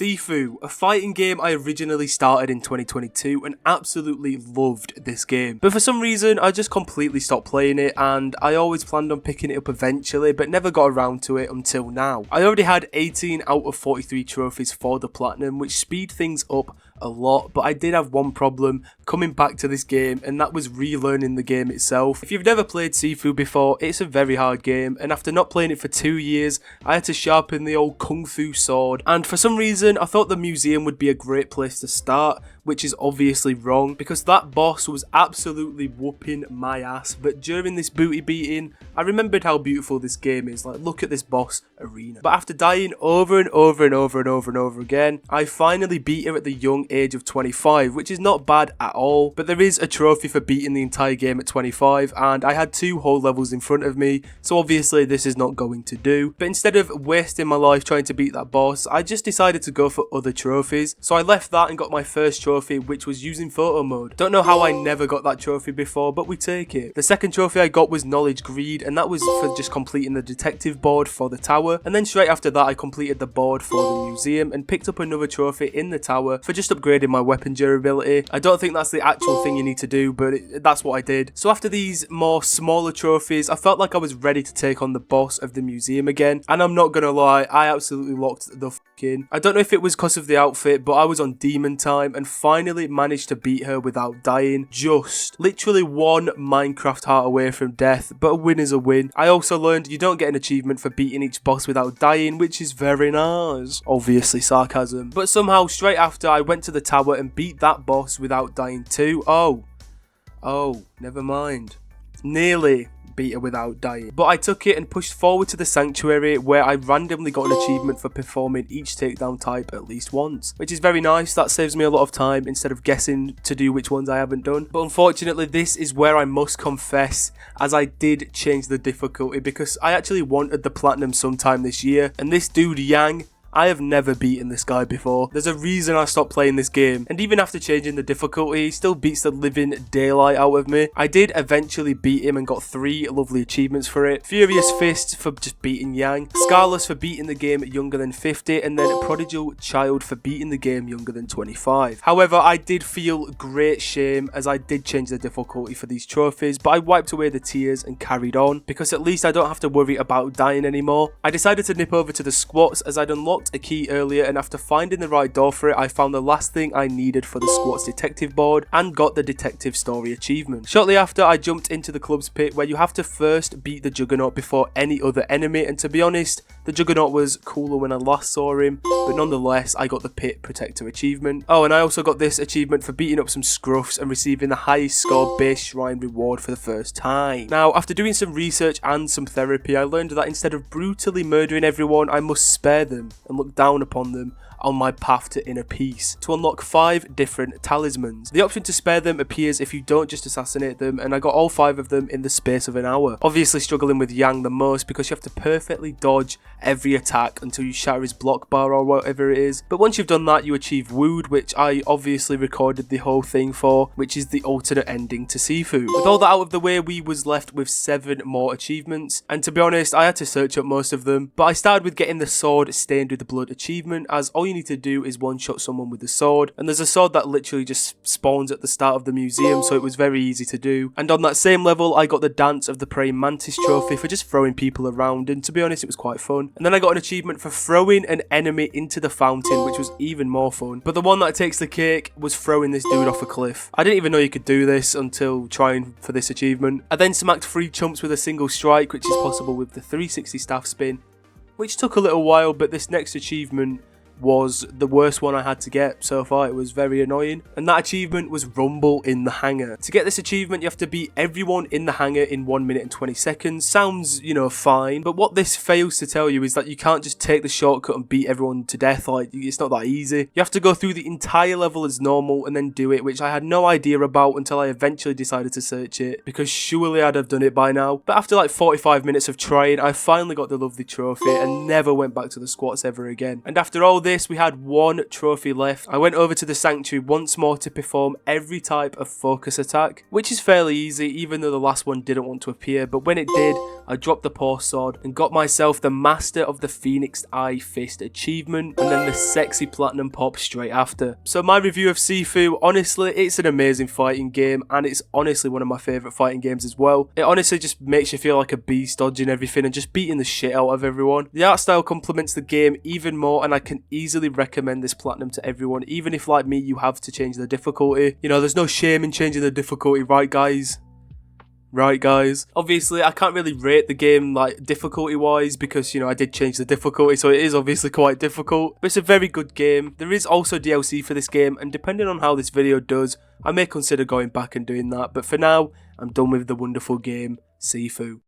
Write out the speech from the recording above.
Sifu, a fighting game I originally started in 2022 and absolutely loved this game. But for some reason, I just completely stopped playing it and I always planned on picking it up eventually, but never got around to it until now. I already had 18 out of 43 trophies for the platinum, which speed things up a lot, but I did have one problem coming back to this game, and that was relearning the game itself. If you've never played Sifu before, it's a very hard game, and after not playing it for 2 years, I had to sharpen the old kung fu sword, and for some reason I thought the museum would be a great place to start, which is obviously wrong, because that boss was absolutely whooping my ass. But during this booty beating, I remembered how beautiful this game is. Like, look at this boss arena. But after dying over and over and over and over and over again, I finally beat her at the young age of 25, which is not bad at all. But there is a trophy for beating the entire game at 25, and I had 2 whole levels in front of me, so obviously this is not going to do. But instead of wasting my life trying to beat that boss, I just decided to go for other trophies. So I left that and got my first trophy, which was using photo mode. Don't know how I never got that trophy before, but we take it. The second trophy I got was knowledge greed, and that was for just completing the detective board for the tower. And then straight after that I completed the board for the museum and picked up another trophy in the tower for just upgrading my weapon durability. I don't think that's the actual thing you need to do, but that's what I did. So after these more smaller trophies, I felt like I was ready to take on the boss of the museum again, and I'm not gonna lie, I absolutely locked the fuck in. I don't know if it was because of the outfit, but I was on demon time and finally managed to beat her without dying. Just literally one Minecraft heart away from death, but a win is a win. I also learned you don't get an achievement for beating each boss without dying, which is very nice. Obviously sarcasm. But somehow straight after I went to the tower and beat that boss without dying too. Oh, never mind. Nearly beat her without dying. But I took it and pushed forward to the sanctuary, where I randomly got an achievement for performing each takedown type at least once, which is very nice. That saves me a lot of time instead of guessing to do which ones I haven't done. But unfortunately this is where I must confess, as I did change the difficulty because I actually wanted the platinum sometime this year, and this dude Yang, I have never beaten this guy before. There's a reason I stopped playing this game, and even after changing the difficulty, he still beats the living daylight out of me. I did eventually beat him and got 3 lovely achievements for it. Furious Fist for just beating Yang, Scarless for beating the game younger than 50, and then Prodigal Child for beating the game younger than 25. However, I did feel great shame as I did change the difficulty for these trophies, but I wiped away the tears and carried on, because at least I don't have to worry about dying anymore. I decided to nip over to the squats as I'd unlocked a key earlier, and after finding the right door for it, I found the last thing I needed for the squats detective board and got the detective story achievement. Shortly after, I jumped into the club's pit, where you have to first beat the Juggernaut before any other enemy, and to be honest, the Juggernaut was cooler when I last saw him, but nonetheless I got the pit protector achievement. Oh, and I also got this achievement for beating up some scruffs and receiving the highest score base shrine reward for the first time. Now, after doing some research and some therapy, I learned that instead of brutally murdering everyone, I must spare them and look down upon them on my path to inner peace to unlock 5 different talismans. The option to spare them appears if you don't just assassinate them, and I got all 5 of them in the space of an hour. Obviously struggling with Yang the most because you have to perfectly dodge every attack until you shatter his block bar or whatever it is. But once you've done that, you achieve Wooed, which I obviously recorded the whole thing for, which is the alternate ending to Sifu. With all that out of the way, we was left with 7 more achievements, and to be honest, I had to search up most of them, but I started with getting the sword stained with the blood achievement, as all you need to do is one-shot someone with the sword, and there's a sword that literally just spawns at the start of the museum, so it was very easy to do. And on that same level, I got the Dance of the Praying Mantis trophy for just throwing people around, and to be honest, it was quite fun. And then I got an achievement for throwing an enemy into the fountain, which was even more fun. But the one that takes the cake was throwing this dude off a cliff. I didn't even know you could do this until trying for this achievement. I then smacked 3 chumps with a single strike, which is possible with the 360 staff spin, which took a little while, but this next achievement was the worst one I had to get so far. It was very annoying, and that achievement was Rumble in the Hangar. To get this achievement, you have to beat everyone in the hangar in 1 minute and 20 seconds. Sounds, you know, fine, but what this fails to tell you is that you can't just take the shortcut and beat everyone to death. Like, it's not that easy. You have to go through the entire level as normal and then do it, which I had no idea about until I eventually decided to search it, because surely I'd have done it by now. But after like 45 minutes of trying, I finally got the lovely trophy and never went back to the squats ever again. And after all this, we had one trophy left. I went over to the sanctuary once more to perform every type of focus attack, which is fairly easy even though the last one didn't want to appear, but when it did, I dropped the paw sword and got myself the Master of the Phoenix Eye Fist achievement, and then the sexy platinum pop straight after. So my review of Sifu, honestly, it's an amazing fighting game, and it's honestly one of my favourite fighting games as well. It honestly just makes you feel like a beast, dodging everything and just beating the shit out of everyone. The art style complements the game even more, and I can easily recommend this platinum to everyone, even if like me you have to change the difficulty. You know, there's no shame in changing the difficulty, right guys? Right guys, obviously I can't really rate the game like difficulty wise because, you know, I did change the difficulty, so it is obviously quite difficult, but it's a very good game. There is also DLC for this game, and depending on how this video does, I may consider going back and doing that, but for now I'm done with the wonderful game Sifu.